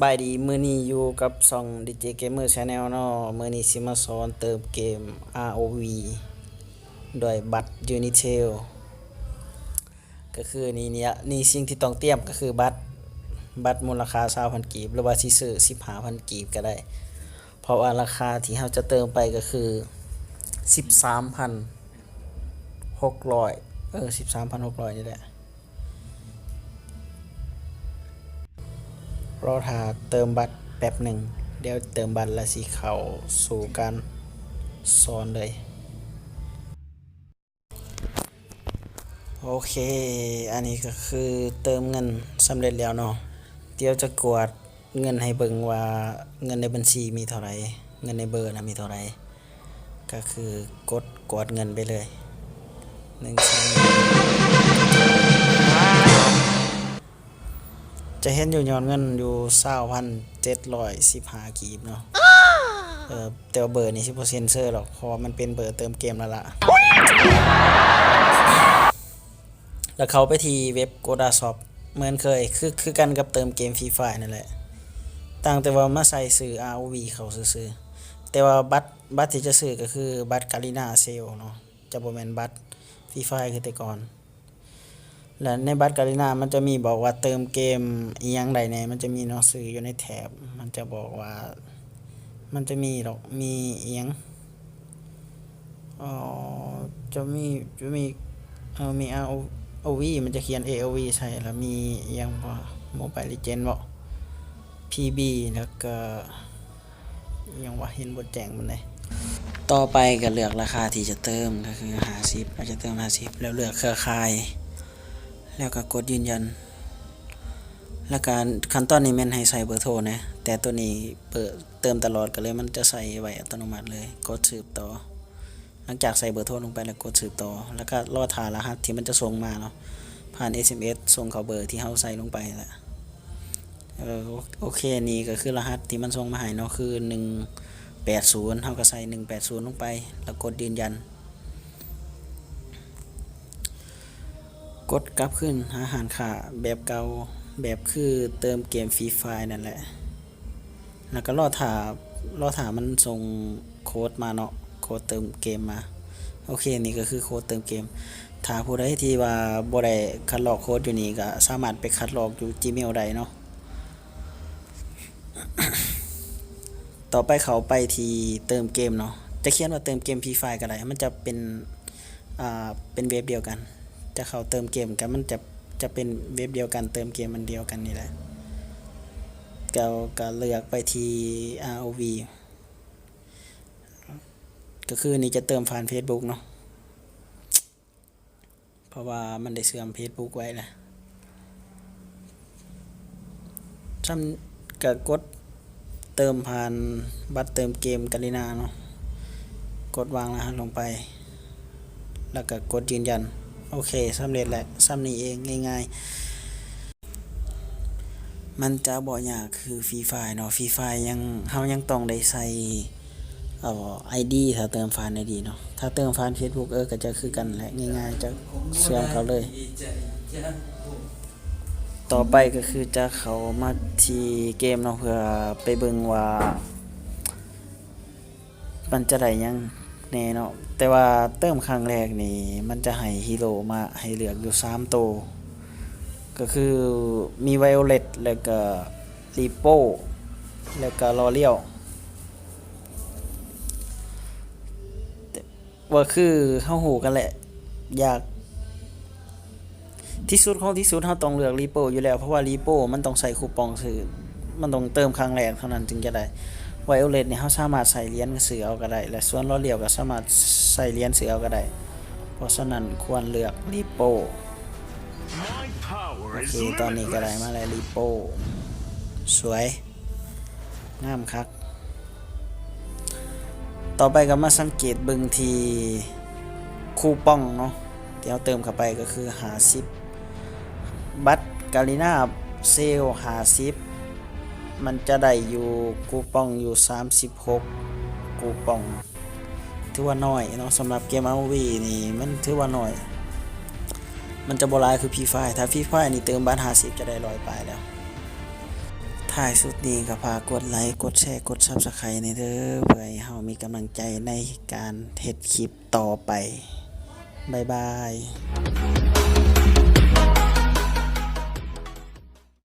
สบายดีมื้อนี้อยู่กับช่อง DJ Gamer Channel เนาะมื้อนี้สิมาสอนเติมเกม ROV ด้วยบัตร Unitel ก็คือนี่สิ่งที่ต้องเตรียมก็คือบัตรมูลค่า 20,000 กีบหรือว่าสิซื้อ 15,000 กีบก็ได้เพราะว่าราคาที่เราจะเติมไปก็คือ 13,600 13,600 นี่แหละรอถ้าเติมบัตรแป๊บหนึ่งเดี๋ยวเติมบัตรแล้วสิเข้าสู่การสอนเลยโอเคอันนี้ก็คือเติมเงินสำเร็จแล้วเนาะเดี๋ยวจะกวดเงินให้เบิ่งว่าเงินในบัญชีมีเท่าไหร่เงินในเบอร์นะมีเท่าไหร่ก็คือกดเงินไปเลยจะเห็นอยู่ยอดเงินอยู่ 20,715 กีบเนาะแต่ว่าเบอร์นี้สิบ่เซ็นเซอร์หรอกเพราะว่ามันเป็นเบอร์เติมเกมแล้วล่ะแล้วเขาไปที่เว็บ Goda Shop เหมือนเคยคือกันกับเติมเกม Free Fire นั่นแหละต่างแต่ว่ามาใส่ชื่อ ROV เขาซื่อๆแต่ว่าบัตรที่จะซื้อก็คือบัตร Garena Sale เนาะจะบ่แม่นบัตร Free Fire คือแต่ก่อนและในบัตร Garena มันจะมีบอกว่าเติมเกมอีหยังใดแหน่มันจะมีหนังสืออยู่ในแถบมันจะบอกว่ามันจะมีมีอีหยังจะมีมีROV มันจะเขียน AOV ใช่แล้วมีอีหยังบ่ Mobile Legends บ่ PB แล้วก็อีหยังว่าเห็นบ่แจ้งปานใดต่อไปก็เลือกราคาที่จะเติมก็คือ50เราจะเติม50แล้วเลือกเครือข่ายแล้วก็กดยืนยันแล้วการขั้นตอนนี้แม่นให้ใส่เบอร์โทรนะแต่ตัวนี้เติมตลอดก็เลยมันจะใส่ไว้อัตโนมัติเลยกดสืบต่อหลังจากใส่เบอร์โทรลงไปแล้วกดสืบต่อแล้วก็รอท่ารหัสที่มันจะส่งมาเนาะผ่าน SMS ส่งเข้าเบอร์ที่เฮาใส่ลงไปแหละโอเคนี่ก็คือรหัสที่มันส่งมาให้เนาะคือ180เฮาก็ใส่180ลงไปแล้วกดยืนยันกดกลับขึ้นหาหารค่าแบบเก่าแบบคือเติมเกม Free Fire นั่นแหละแล้วก็รอท่ามันส่งโค้ดมาเนาะโค้ดเติมเกมมาโอเคนี่ก็คือโค้ดเติมเกมถ้าผู้ใดที่ว่าบ่ได้คัดลอกโค้ดอยู่นี่ก็สามารถไปคัดลอกอยู่ Gmail ได้เนาะต่อไปเขาไปที่เติมเกมเนาะจะเขียนว่าเติมเกม Free Fire ก็ได้มันจะเป็นเว็บเดียวกันจะเข้าเติมเกมกันมันจะเป็นเว็บเดียวกันเติมเกมมันเดียวกันนี่แหละก็เลือกไปที่ ROV ก็คือนี่จะเติมผ่าน Facebook เนาะเพราะว่ามันได้เชื่อม Facebook ไว้แหละก็กดเติมผ่านบัตรเติมเกม Garena เนาะกดวางรหัสลงไปแล้วก็กดยืนยันโอเคสำเร็จแล้วซ้ำนี้เองง่ายๆมันจะบ่ยากคือ Free Fire เนาะ Free Fire เฮายังต้องได้ใส่ID ถ้าเติมผ่าน ID เนาะถ้าเติมผ่าน Facebook ก็จะคือกันแหละง่ายๆจะเชื่อมเขาเลยต่อไปก็คือจะเข้ามาที่เกมเนาะเพื่อไปเบิ่งว่ามันจะได้ยังแน่เนาะแต่ว่าเติมครั้งแรกนี่มันจะให้ฮีโร่มาให้เลือกอยู่3ตัวก็คือมีไวโอเลตแล้วก็รีโป้แล้วก็ลอเรียวว่าคือเฮาฮู้กันแหละอยากที่สุดของที่สุดเฮาต้องเลือกรีโป้อยู่แล้วเพราะว่ารีโป้มันต้องใส่คูปองซื้อมันต้องเติมครั้งแรกเท่านั้นจึงจะได้ไวโอเลตเนี่ยเฮาสามารถใส่เหรียญซื้อเอาก็ได้และส่วนลอเรียวก็สามารถใส่เหรียญซื้อเอาก็ได้เพราะฉะนั้นควรเลือกรีโป้โอเคตอนนี้ก็ได้มาแล้วรีโป้สวยงามคักต่อไปก็มาสังเกตเบิ่งที่คูปองเนาะที่เราเติมเข้าไปก็คือ50บัตร Garena Sale 50มันจะได้อยู่คูปองอยู่36คูปองถือว่าน้อยเนาะสำหรับเกม ROV นี่มันถือว่าน้อยมันจะบ่หลายคือ Free Fire ถ้า Free Fire นี่เติมบัตร50จะได้100ปลายแล้วถ้า ท้ายสุดนี้ก็ฝากกดไลค์กดแชร์กด Subscribe ในเด้อเพื่อให้เรามีกำลังใจในการเฮ็ดคลิปต่อไปบ๊ายบาย